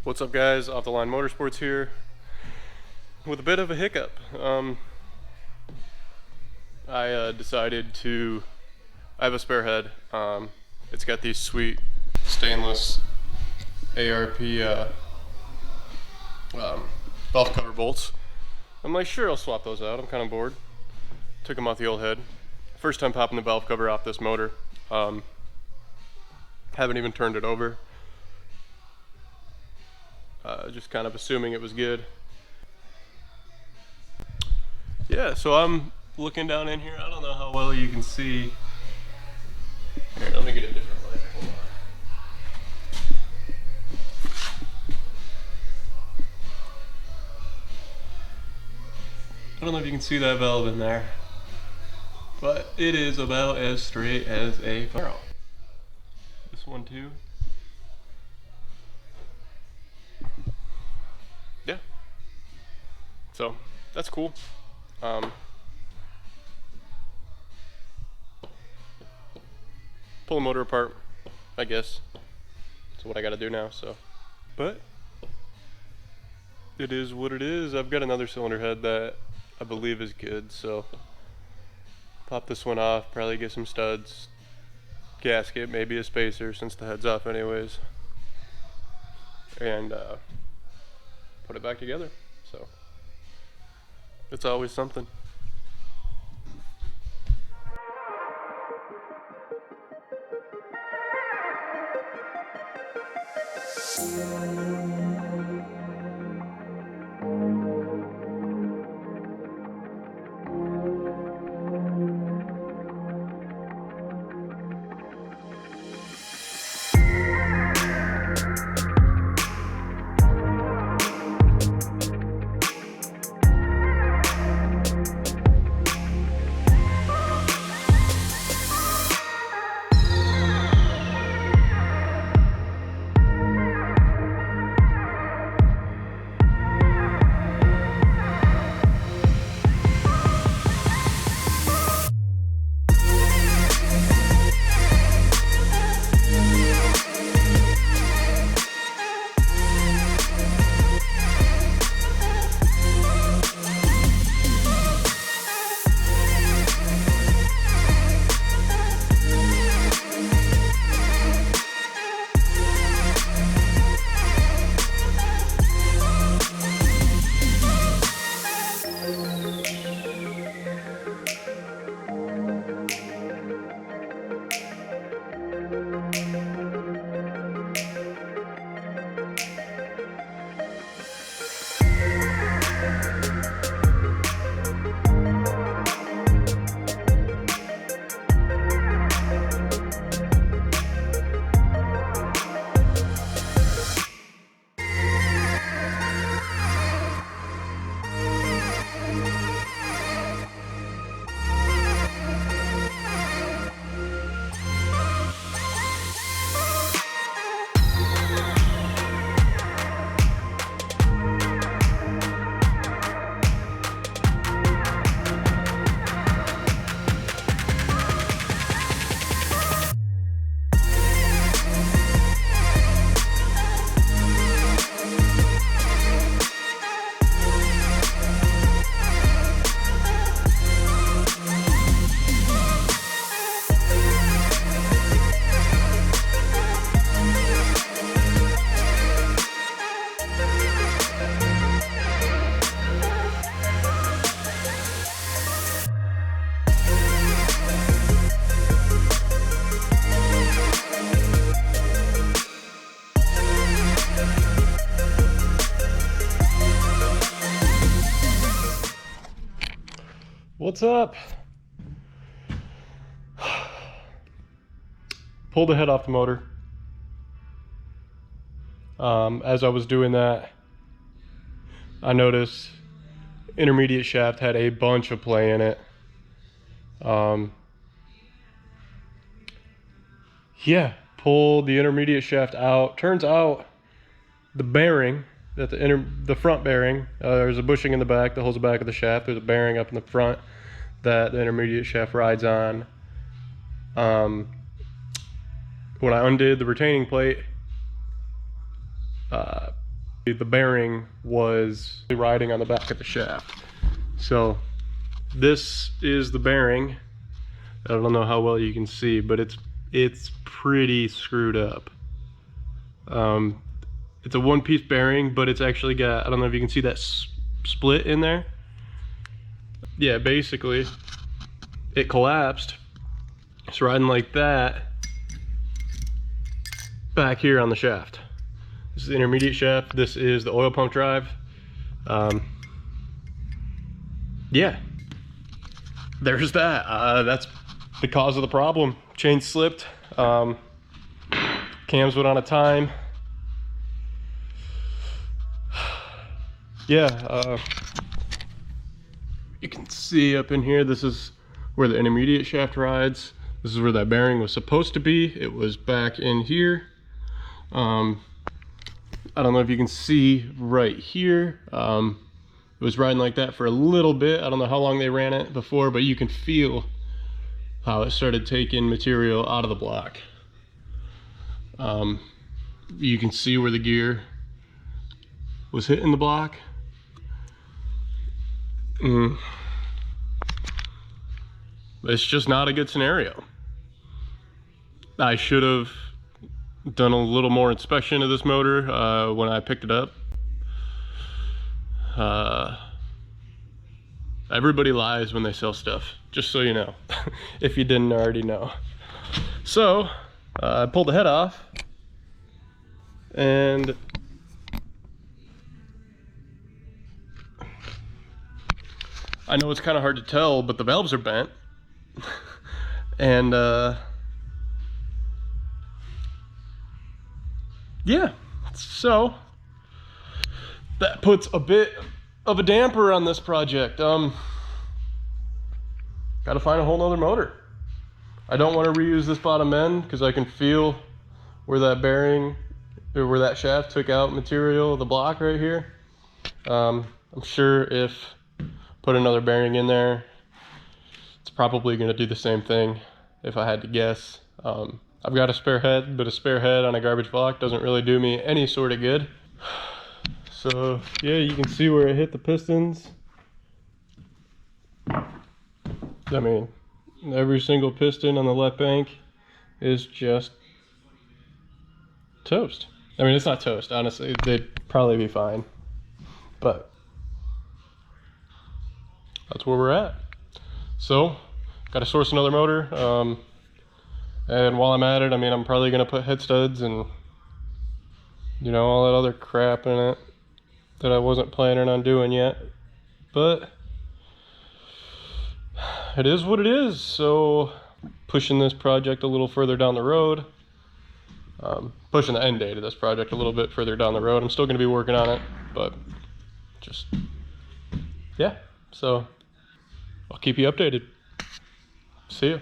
What's up, guys? Off the Line Motorsports here with a bit of a hiccup. I decided to. I have a spare head. It's got these sweet stainless ARP valve cover bolts. I'm like, sure, I'll swap those out. I'm kind of bored. Took them off the old head. First time popping the valve cover off this motor. Haven't even turned it over. Just kind of assuming it was good. Yeah, so I'm looking down in here. I don't know how well you can see. Here, let me get a different light. Hold on. I don't know if you can see that valve in there, but it is about as straight as a barrel. This one too. Yeah. So that's cool. Pull the motor apart, I guess. That's what I gotta do now, so. But it is what it is. I've got another cylinder head that I believe is good, so pop this one off, probably get some studs, gasket, maybe a spacer since the head's off anyways, and put it back together. So it's always something. What's up? Pulled the head off the motor. As I was doing that, I noticed intermediate shaft had a bunch of play in it. Yeah, pulled the intermediate shaft out. Turns out the bearing that the front bearing, there's a bushing in the back that holds the back of the shaft. There's a bearing up in the front that the intermediate shaft rides on. When I undid the retaining plate, The bearing was riding on the back of the shaft. So this is the bearing. I don't know how well you can see, but it's pretty screwed up. It's a one-piece bearing, but it's actually got, I don't know if you can see that split in there. Yeah, basically it collapsed. It's riding like that back here on the shaft. This is the intermediate shaft. This is the oil pump drive. Yeah, there's that. That's the cause of the problem. Chain slipped. Cams went on a time. Yeah, you can see up in here, this is where the intermediate shaft rides. This is where that bearing was supposed to be. It was back in here. I don't know if you can see right here. It was riding like that for a little bit. I don't know how long they ran it before, but you can feel how it started taking material out of the block. You can see where the gear was hitting the block. It's just not a good scenario. I should have done a little more inspection of this motor when I picked it up. Everybody lies when they sell stuff, just so you know, if you didn't already know. So I pulled the head off, and I know it's kind of hard to tell, but the valves are bent. And yeah, so that puts a bit of a damper on this project. Gotta find a whole nother motor. I don't want to reuse this bottom end because I can feel where that bearing, or where that shaft took out material, the block right here. I'm sure if put another bearing in there, it's probably going to do the same thing if I had to guess. I've got a spare head, but a spare head on a garbage block doesn't really do me any sort of good. So yeah, you can see where it hit the pistons. I mean, every single piston on the left bank is just toast. I mean, it's not toast, honestly. They'd probably be fine, but that's where we're at. So, got to source another motor. And while I'm at it, I mean, I'm probably going to put head studs and, you know, all that other crap in it that I wasn't planning on doing yet. But it is what it is. So, pushing this project a little further down the road. Pushing the end date of this project a little bit further down the road. I'm still going to be working on it, but just, yeah. So, I'll keep you updated. See ya.